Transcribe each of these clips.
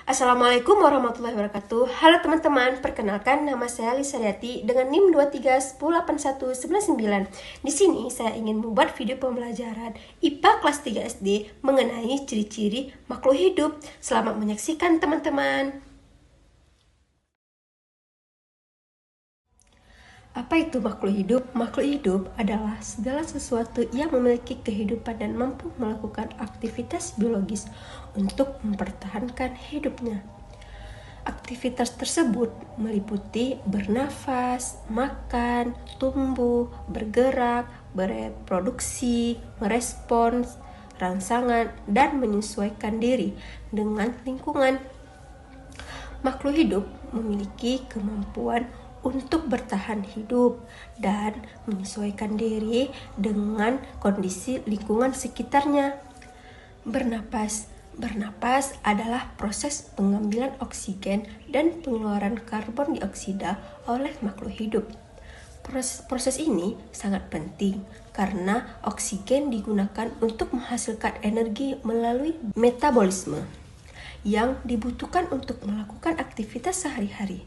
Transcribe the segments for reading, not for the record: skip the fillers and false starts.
Assalamualaikum warahmatullahi wabarakatuh. Halo teman-teman, perkenalkan nama saya Lisa Riati dengan NIM 23108199. Di sini saya ingin membuat video pembelajaran IPA kelas 3 SD mengenai ciri-ciri makhluk hidup. Selamat menyaksikan teman-teman. Apa itu makhluk hidup? Makhluk hidup adalah segala sesuatu yang memiliki kehidupan dan mampu melakukan aktivitas biologis untuk mempertahankan hidupnya. Aktivitas tersebut meliputi bernafas, makan, tumbuh, bergerak, bereproduksi, merespons rangsangan, dan menyesuaikan diri dengan lingkungan. Makhluk hidup memiliki kemampuan untuk bertahan hidup dan menyesuaikan diri dengan kondisi lingkungan sekitarnya. Bernapas adalah proses pengambilan oksigen dan pengeluaran karbon dioksida oleh makhluk hidup. Proses ini sangat penting karena oksigen digunakan untuk menghasilkan energi melalui metabolisme yang dibutuhkan untuk melakukan aktivitas sehari-hari.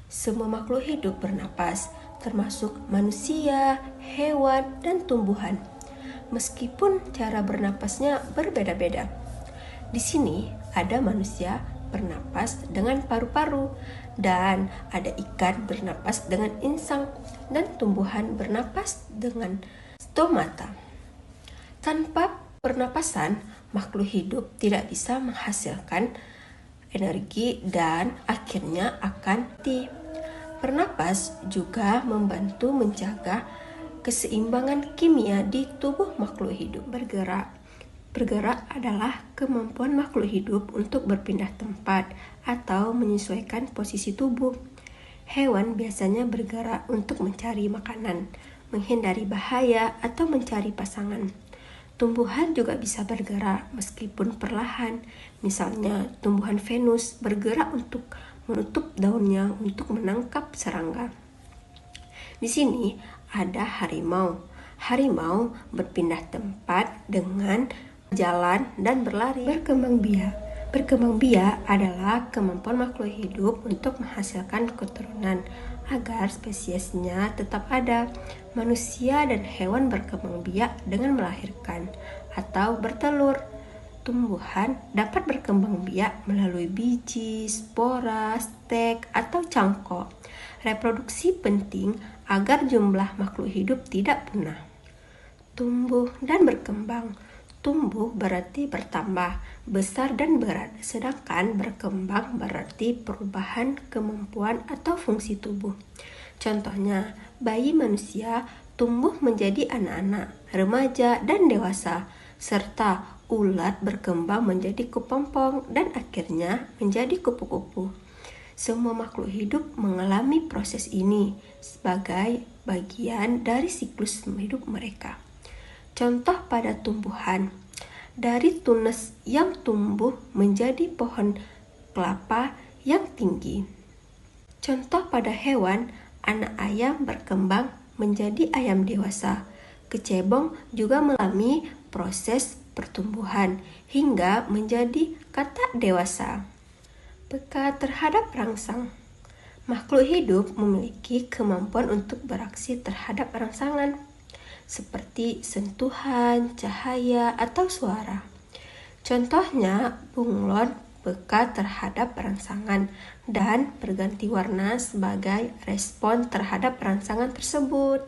Semua makhluk hidup bernapas, termasuk manusia, hewan, dan tumbuhan. Meskipun cara bernapasnya berbeda-beda. Di sini ada manusia bernapas dengan paru-paru, dan ada ikan bernapas dengan insang, dan tumbuhan bernapas dengan stomata. Tanpa pernapasan, makhluk hidup tidak bisa menghasilkan energi dan akhirnya akan mati. Bernapas juga membantu menjaga keseimbangan kimia di tubuh makhluk hidup. Bergerak adalah kemampuan makhluk hidup untuk berpindah tempat atau menyesuaikan posisi tubuh. Hewan biasanya bergerak untuk mencari makanan, menghindari bahaya, atau mencari pasangan. Tumbuhan juga bisa bergerak meskipun perlahan. Misalnya, tumbuhan Venus bergerak untuk menutup daunnya untuk menangkap serangga. Di sini ada harimau. Harimau berpindah tempat dengan jalan dan berlari. Berkembang biak adalah kemampuan makhluk hidup untuk menghasilkan keturunan agar spesiesnya tetap ada. Manusia dan hewan berkembang biak dengan melahirkan atau bertelur. Tumbuhan dapat berkembang biak melalui biji, spora, stek, atau cangkok. Reproduksi penting agar jumlah makhluk hidup tidak punah. Tumbuh dan berkembang. Tumbuh berarti bertambah, besar dan berat, sedangkan berkembang berarti perubahan kemampuan atau fungsi tubuh. Contohnya, bayi manusia tumbuh menjadi anak-anak, remaja, dan dewasa, serta ulat berkembang menjadi kepompong dan akhirnya menjadi kupu-kupu. Semua makhluk hidup mengalami proses ini sebagai bagian dari siklus hidup mereka. Contoh pada tumbuhan, dari tunas yang tumbuh menjadi pohon kelapa yang tinggi. Contoh pada hewan, anak ayam berkembang menjadi ayam dewasa. Kecebong juga mengalami proses pertumbuhan hingga menjadi katak dewasa. Peka terhadap rangsang. Makhluk hidup memiliki kemampuan untuk beraksi terhadap rangsangan, seperti sentuhan, cahaya, atau suara. Contohnya, bunglon peka terhadap rangsangan dan berganti warna sebagai respon terhadap rangsangan tersebut.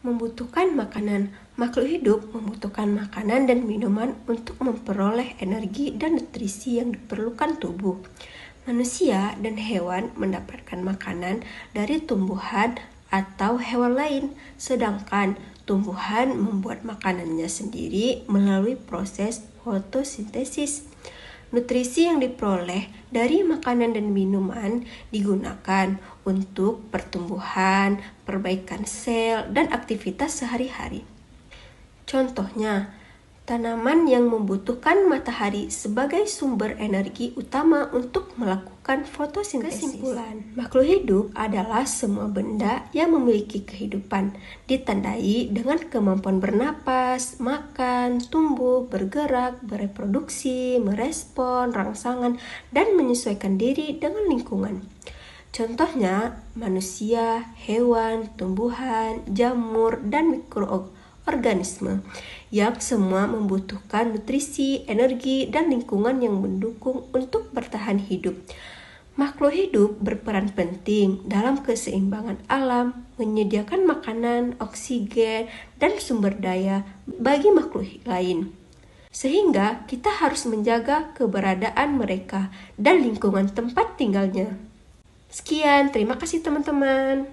Membutuhkan makanan. Makhluk hidup membutuhkan makanan dan minuman untuk memperoleh energi dan nutrisi yang diperlukan tubuh. Manusia dan hewan mendapatkan makanan dari tumbuhan atau hewan lain, sedangkan tumbuhan membuat makanannya sendiri melalui proses fotosintesis. Nutrisi yang diperoleh dari makanan dan minuman digunakan untuk pertumbuhan, perbaikan sel, dan aktivitas sehari-hari. Contohnya, Tanaman yang membutuhkan matahari sebagai sumber energi utama untuk melakukan fotosintesis. Kesimpulan, makhluk hidup adalah semua benda yang memiliki kehidupan, ditandai dengan kemampuan bernapas, makan, tumbuh, bergerak, bereproduksi, merespon rangsangan, dan menyesuaikan diri dengan lingkungan. Contohnya, manusia, hewan, tumbuhan, jamur, dan mikroorganisme yang semua membutuhkan nutrisi, energi, dan lingkungan yang mendukung untuk bertahan hidup. Makhluk hidup berperan penting dalam keseimbangan alam, menyediakan makanan, oksigen, dan sumber daya bagi makhluk lain. Sehingga kita harus menjaga keberadaan mereka dan lingkungan tempat tinggalnya. Sekian, terima kasih teman-teman.